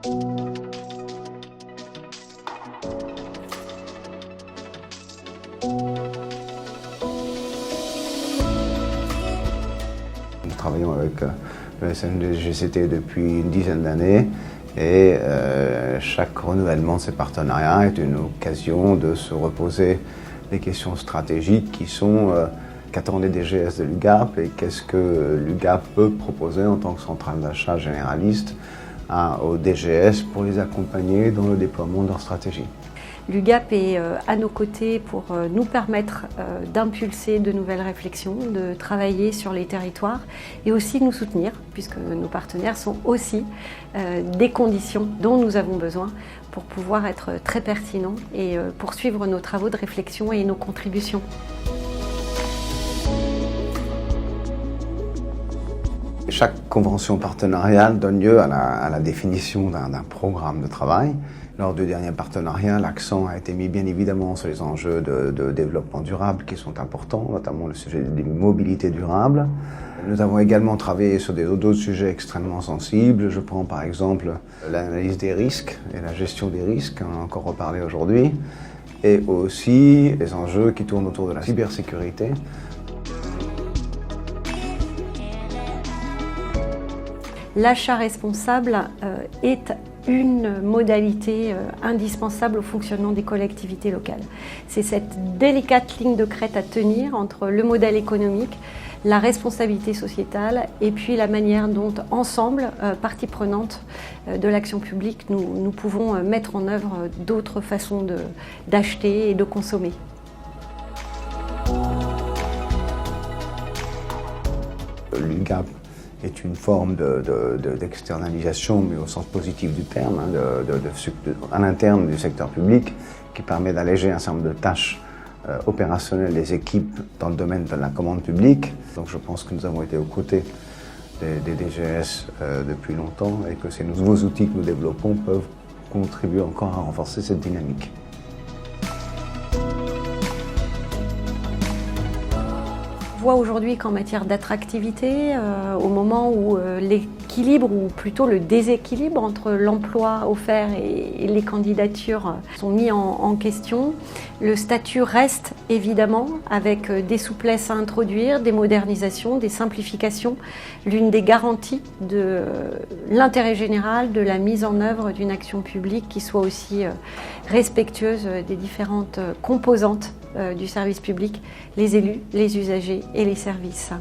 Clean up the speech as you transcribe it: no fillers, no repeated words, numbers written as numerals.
Nous travaillons avec le SNGCT depuis une dizaine d'années et chaque renouvellement de ces partenariats est une occasion de se reposer des questions stratégiques qui sont qu'attendent les DGS de l'UGAP et qu'est-ce que l'UGAP peut proposer en tant que centrale d'achat généraliste aux DGS pour les accompagner dans le déploiement de leur stratégie. L'UGAP est à nos côtés pour nous permettre d'impulser de nouvelles réflexions, de travailler sur les territoires et aussi de nous soutenir, puisque nos partenaires sont aussi des conditions dont nous avons besoin pour pouvoir être très pertinents et poursuivre nos travaux de réflexion et nos contributions. Chaque convention partenariale donne lieu à la définition d'un programme de travail. Lors du dernier partenariat, l'accent a été mis bien évidemment sur les enjeux de développement durable qui sont importants, notamment le sujet des mobilités durables. Nous avons également travaillé sur d'autres sujets extrêmement sensibles. Je prends par exemple l'analyse des risques et la gestion des risques, on en a encore reparlé aujourd'hui, et aussi les enjeux qui tournent autour de la cybersécurité. L'achat responsable est une modalité indispensable au fonctionnement des collectivités locales. C'est cette délicate ligne de crête à tenir entre le modèle économique, la responsabilité sociétale et puis la manière dont, ensemble, parties prenantes de l'action publique, nous pouvons mettre en œuvre d'autres façons d'acheter et de consommer. L'UGAP est une forme d'externalisation, mais au sens positif du terme, à l'interne du secteur public, qui permet d'alléger un certain nombre de tâches opérationnelles des équipes dans le domaine de la commande publique. Donc je pense que nous avons été aux côtés des DGS depuis longtemps et que ces nouveaux outils que nous développons peuvent contribuer encore à renforcer cette dynamique. On voit aujourd'hui qu'en matière d'attractivité, au moment où l'équilibre ou plutôt le déséquilibre entre l'emploi offert et les candidatures sont mis en question, le statut reste évidemment avec des souplesses à introduire, des modernisations, des simplifications, l'une des garanties de l'intérêt général, de la mise en œuvre d'une action publique qui soit aussi respectueuse des différentes composantes du service public, les élus, les usagers et les services.